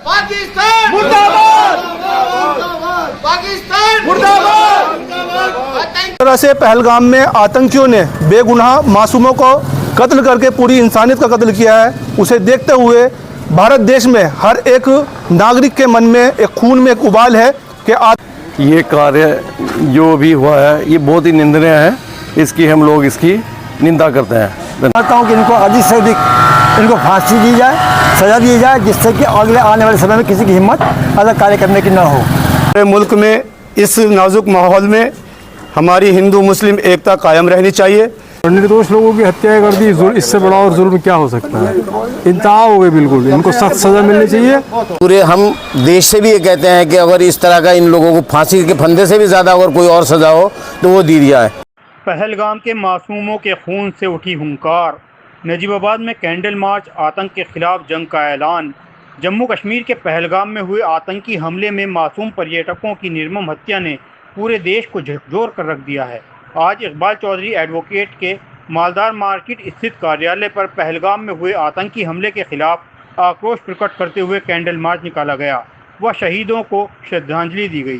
पाकिस्तान मुर्दाबाद, पाकिस्तान मुर्दाबाद। इस तरह से पहलगाम में आतंकियों ने बेगुनाह मासूमों को कत्ल करके पूरी इंसानियत का कत्ल किया है। उसे देखते हुए भारत देश में हर एक नागरिक के मन में एक खून में एक उबाल है कि ये कार्य जो भी हुआ है ये बहुत ही निंदनीय है। इसकी हम लोग इसकी निंदा करते हैं। चाहता हूँ कि इनको अधिक से अधिक इनको फांसी दी जाए, सजा दी जाए, जिससे कि अगले आने वाले समय में किसी की हिम्मत अलग कार्य करने की न हो। हमारे मुल्क में इस नाजुक माहौल में हमारी हिंदू मुस्लिम एकता कायम रहनी चाहिए। निर्दोष लोगों की हत्याएं कर दी, इससे बड़ा और जुल्म क्या हो सकता है। इंतहा हो गए, बिल्कुल इनको सख्त सजा मिलनी चाहिए। पूरे हम देश से भी ये कहते हैं कि अगर इस तरह का इन लोगों को फांसी के फंदे से भी ज़्यादा अगर कोई और सज़ा हो तो वो दी जाए। पहलगाम के मासूमों के खून से उठी हुंकार। नजीबाबाद में कैंडल मार्च, आतंक के खिलाफ जंग का ऐलान। जम्मू कश्मीर के पहलगाम में हुए आतंकी हमले में मासूम पर्यटकों की निर्मम हत्या ने पूरे देश को झकझोर कर रख दिया है। आज इकबाल चौधरी एडवोकेट के मालदार मार्केट स्थित कार्यालय पर पहलगाम में हुए आतंकी हमले के खिलाफ आक्रोश प्रकट करते हुए कैंडल मार्च निकाला गया व शहीदों को श्रद्धांजलि दी गई।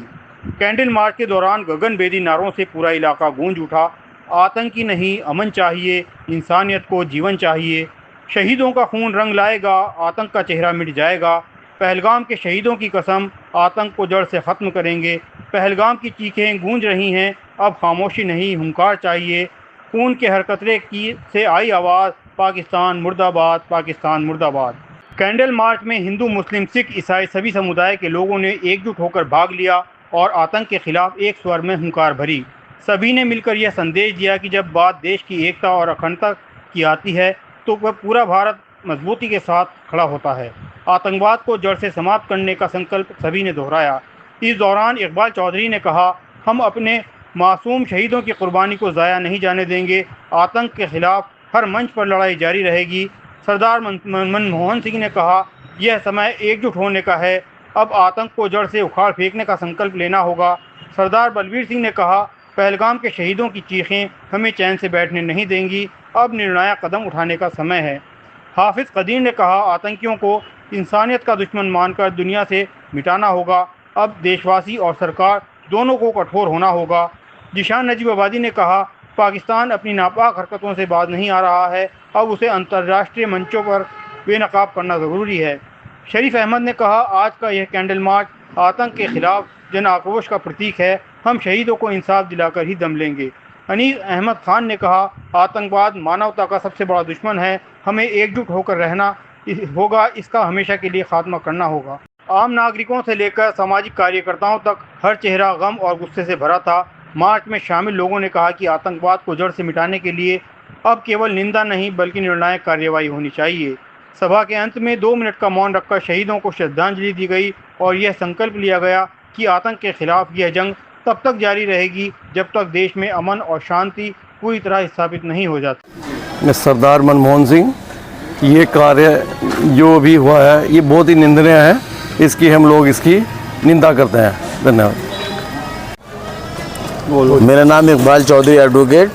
कैंडल मार्च के दौरान गगनभेदी नारों से पूरा इलाका गूंज उठा। आतंकी नहीं, अमन चाहिए, इंसानियत को जीवन चाहिए। शहीदों का खून रंग लाएगा, आतंक का चेहरा मिट जाएगा। पहलगाम के शहीदों की कसम, आतंक को जड़ से ख़त्म करेंगे। पहलगाम की चीखें गूंज रही हैं, अब खामोशी नहीं, हुंकार चाहिए। खून के हर कतरे की से आई आवाज़, पाकिस्तान मुर्दाबाद, पाकिस्तान मुर्दाबाद। कैंडल मार्च में हिंदू, मुस्लिम, सिख, ईसाई सभी समुदाय के लोगों ने एकजुट होकर भाग लिया और आतंक के खिलाफ एक स्वर में हुंकार भरी। सभी ने मिलकर यह संदेश दिया कि जब बात देश की एकता और अखंडता की आती है तो वह पूरा भारत मजबूती के साथ खड़ा होता है। आतंकवाद को जड़ से समाप्त करने का संकल्प सभी ने दोहराया। इस दौरान इकबाल चौधरी ने कहा, हम अपने मासूम शहीदों की कुर्बानी को ज़ाया नहीं जाने देंगे। आतंक के खिलाफ हर मंच पर लड़ाई जारी रहेगी। सरदार मनमोहन सिंह ने कहा, यह समय एकजुट होने का है, अब आतंक को जड़ से उखाड़ फेंकने का संकल्प लेना होगा। सरदार बलबीर सिंह ने कहा, पहलगाम के शहीदों की चीखें हमें चैन से बैठने नहीं देंगी, अब निर्णायक कदम उठाने का समय है। हाफिज़ कदीर ने कहा, आतंकियों को इंसानियत का दुश्मन मानकर दुनिया से मिटाना होगा। अब देशवासी और सरकार दोनों को कठोर होना होगा। जिशान नजीबाबादी ने कहा, पाकिस्तान अपनी नापाक हरकतों से बाज नहीं आ रहा है, अब उसे अंतर्राष्ट्रीय मंचों पर बेनकाब करना ज़रूरी है। शरीफ अहमद ने कहा, आज का यह कैंडल मार्च आतंक के खिलाफ जन आक्रोश का प्रतीक है, हम शहीदों को इंसाफ दिलाकर ही दम लेंगे। अनीस अहमद खान ने कहा, आतंकवाद मानवता का सबसे बड़ा दुश्मन है, हमें एकजुट होकर रहना होगा, इसका हमेशा के लिए खात्मा करना होगा। आम नागरिकों से लेकर सामाजिक कार्यकर्ताओं तक हर चेहरा गम और गुस्से से भरा था। मार्च में शामिल लोगों ने कहा कि आतंकवाद को जड़ से मिटाने के लिए अब केवल निंदा नहीं बल्कि निर्णायक कार्रवाई होनी चाहिए। सभा के अंत में 2 मिनट का मौन रखकर शहीदों को श्रद्धांजलि दी गई और यह संकल्प लिया गया कि आतंक के खिलाफ यह जंग तब तक जारी रहेगी जब तक देश में अमन और शांति पूरी तरह स्थापित नहीं हो जाती। सरदार मनमोहन सिंह, ये कार्य जो भी हुआ है ये बहुत ही निंदनीय है। इसकी हम लोग इसकी निंदा करते हैं। धन्यवाद। मेरा नाम इकबाल चौधरी एडवोकेट,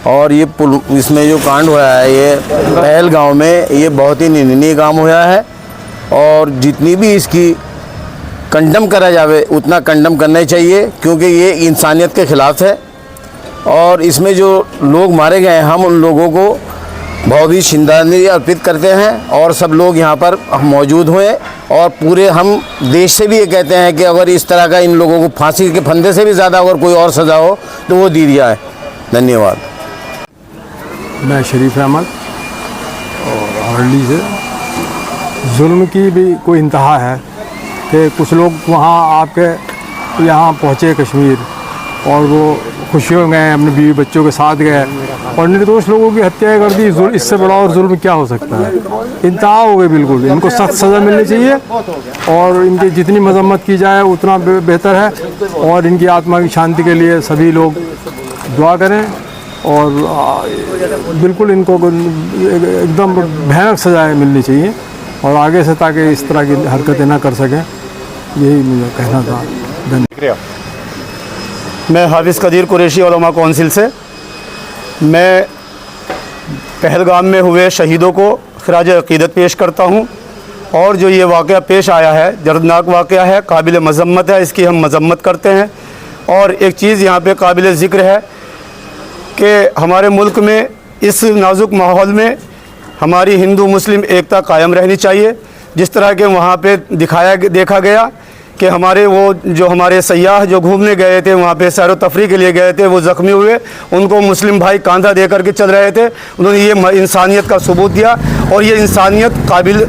और ये इसमें जो कांड हुआ है ये पहलगाम में, ये बहुत ही निंदनीय काम हुआ है और जितनी भी इसकी कंडम करा जावे उतना कंडम करना ही चाहिए, क्योंकि ये इंसानियत के ख़िलाफ़ है। और इसमें जो लोग मारे गए हैं, हम उन लोगों को भावभीनी श्रद्धांजलि अर्पित करते हैं और सब लोग यहाँ पर मौजूद हुए। और पूरे हम देश से भी ये कहते हैं कि अगर इस तरह का इन लोगों को फांसी के फंदे से भी ज़्यादा अगर कोई और सज़ा हो तो वो दी जाए। धन्यवाद। मैं शरीफ अहमद और हरली से। जुल्म की भी कोई इंतहा है कि कुछ लोग वहाँ आपके यहाँ पहुँचे कश्मीर और वो खुशियों में गए, अपने बीवी बच्चों के साथ गए और निर्दोष लोगों की हत्याएं कर दी। इससे बड़ा और जुल्म क्या हो सकता है। इंतहा हो गए, बिल्कुल इनको सख्त सज़ा मिलनी चाहिए और इनकी जितनी मजम्मत की जाए उतना बेहतर है। और इनकी आत्मा की शांति के लिए सभी लोग दुआ करें और बिल्कुल इनको एकदम भयानक सज़ाएँ मिलनी चाहिए और आगे से ताकि इस तरह की हरकतें ना कर सकें, यही मुझे कहना था। धन्यवाद। मैं हाफिज़ कदीर कुरैशी उलमा कौंसिल से। मैं पहलगाम में हुए शहीदों को खिराज अक़ीदत पेश करता हूँ और जो ये वाक़या पेश आया है दर्दनाक वाक़या है, काबिल मज़म्मत है, इसकी हम मज़म्मत करते हैं। और एक चीज़ यहाँ पे काबिल ज़िक्र है कि हमारे मुल्क में इस नाजुक माहौल में हमारी हिंदू मुस्लिम एकता कायम रहनी चाहिए। जिस तरह के वहाँ पे देखा गया कि हमारे वो जो हमारे सयाह जो घूमने गए थे वहाँ पे सैर व तफरी के लिए गए थे, वो ज़ख्मी हुए, उनको मुस्लिम भाई कांधा दे करके चल रहे थे। उन्होंने ये इंसानियत का सबूत दिया और ये इंसानियत काबिल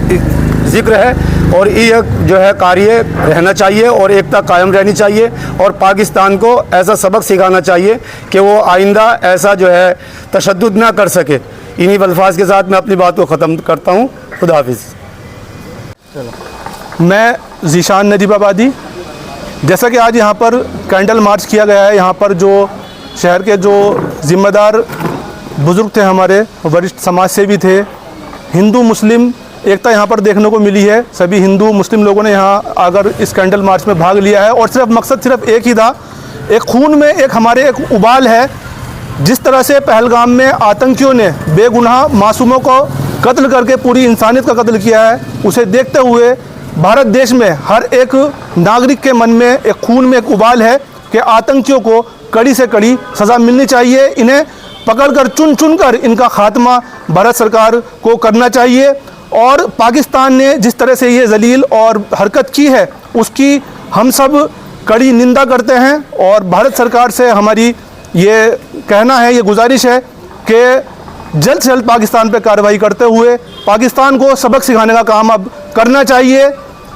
ज़िक्र है और ये जो है कार्य रहना चाहिए और एकता कायम रहनी चाहिए। और पाकिस्तान को ऐसा सबक सिखाना चाहिए कि वो आइंदा ऐसा जो है तशद्दुद ना कर सके। इन्हीं अल्फाज के साथ मैं अपनी बात को ख़त्म करता हूँ। खुदा हाफिज़। मैं ज़ीशान नजीबाबादी। जैसा कि आज यहाँ पर कैंडल मार्च किया गया है, यहाँ पर जो शहर के जो ज़िम्मेदार बुज़ुर्ग थे, हमारे वरिष्ठ समाज सेवी थे, हिंदू मुस्लिम एकता यहाँ पर देखने को मिली है। सभी हिंदू मुस्लिम लोगों ने यहाँ आकर इस कैंडल मार्च में भाग लिया है और सिर्फ मकसद सिर्फ एक ही था, एक खून में एक हमारे एक उबाल है। जिस तरह से पहलगाम में आतंकियों ने बेगुनाह मासूमों को कत्ल करके पूरी इंसानियत का कत्ल किया है, उसे देखते हुए भारत देश में हर एक नागरिक के मन में एक खून में एक उबाल है कि आतंकियों को कड़ी से कड़ी सज़ा मिलनी चाहिए। इन्हें पकड़कर चुन चुन कर इनका खात्मा भारत सरकार को करना चाहिए। और पाकिस्तान ने जिस तरह से ये जलील और हरकत की है उसकी हम सब कड़ी निंदा करते हैं और भारत सरकार से हमारी ये कहना है, ये गुजारिश है कि जल्द से जल्द पाकिस्तान पे कार्रवाई करते हुए पाकिस्तान को सबक सिखाने का काम अब करना चाहिए।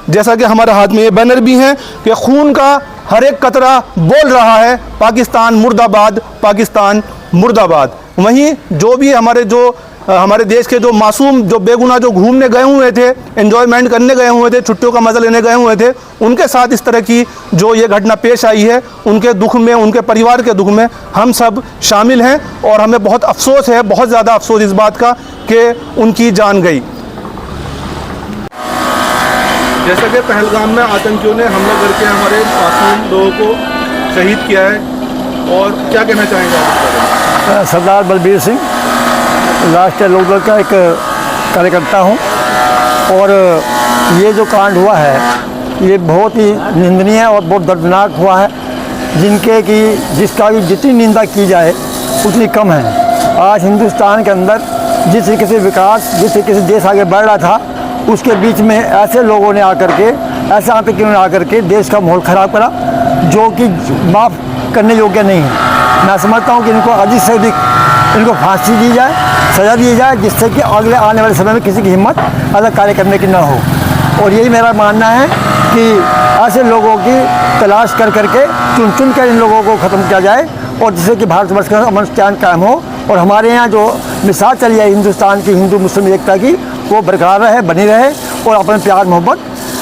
जैसा कि हमारे हाथ में ये बैनर भी हैं कि खून का हर एक कतरा बोल रहा है पाकिस्तान मुर्दाबाद, पाकिस्तान मुर्दाबाद। वहीं जो भी हमारे देश के जो मासूम जो बेगुनाह जो घूमने गए हुए थे, एंजॉयमेंट करने गए हुए थे, छुट्टियों का मज़ा लेने गए हुए थे, उनके साथ इस तरह की जो ये घटना पेश आई है, उनके दुख में, उनके परिवार के दुख में हम सब शामिल हैं और हमें बहुत अफसोस है, बहुत ज़्यादा अफसोस इस बात का कि उनकी जान गई। जैसा कि पहलगाम में आतंकियों ने हमला करके हमारे मासूम लोगों को शहीद किया है, और क्या कहना चाहेंगे आप? सरदार बलबीर सिंह, राष्ट्रीय लोकदल का एक कार्यकर्ता हूँ और ये जो कांड हुआ है ये बहुत ही निंदनीय और बहुत दर्दनाक हुआ है, जिसका कि जितनी निंदा की जाए उतनी कम है। आज हिंदुस्तान के अंदर जिस तरीके से विकास, जिस तरीके से देश आगे बढ़ रहा था, उसके बीच में ऐसे लोगों ने ऐसे आतंकियों ने आकर के देश का माहौल ख़राब करा, जो कि माफ़ करने योग्य नहीं है। मैं समझता हूँ कि इनको अधिक से अधिक इनको फांसी दी जाए, सज़ा दी जाए, जिससे कि अगले आने वाले समय में किसी की हिम्मत अलग कार्य करने की ना हो। और यही मेरा मानना है कि ऐसे लोगों की तलाश कर करके चुन चुन कर इन लोगों को ख़त्म किया जाए और जिससे कि भारतवर्ष का अमन चैन कायम हो और हमारे यहाँ जो मिसाल चली है हिंदुस्तान की हिंदू मुस्लिम एकता की, वो बरकरार रहे, बनी रहे और अपने प्यार मोहब्बत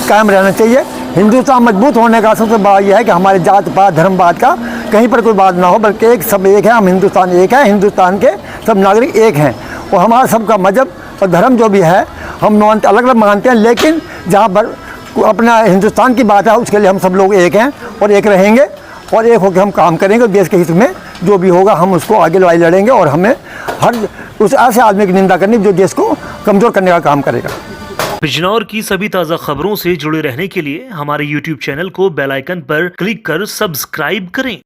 कायम रहना चाहिए। हिंदुस्तान मजबूत होने का सबसे बड़ा यह है कि हमारे जात पात धर्मवाद का कहीं पर कोई बात ना हो, बल्कि सब एक है, हम हिंदुस्तान एक है, हिंदुस्तान के सब नागरिक एक हैं और हमारा सबका मजहब और धर्म जो भी है हम अलग अलग मानते हैं, लेकिन जहाँ पर अपना हिंदुस्तान की बात है उसके लिए हम सब लोग एक हैं और एक रहेंगे और एक होकर हम काम करेंगे। देश के हित में जो भी होगा हम उसको आगे लड़ेंगे और हमें हर उस ऐसे आदमी की निंदा करनी जो देश को कमज़ोर करने का काम करेगा। बिजनौर की सभी ताज़ा खबरों से जुड़े रहने के लिए हमारे YouTube चैनल को बेल आइकन पर क्लिक कर सब्सक्राइब करें।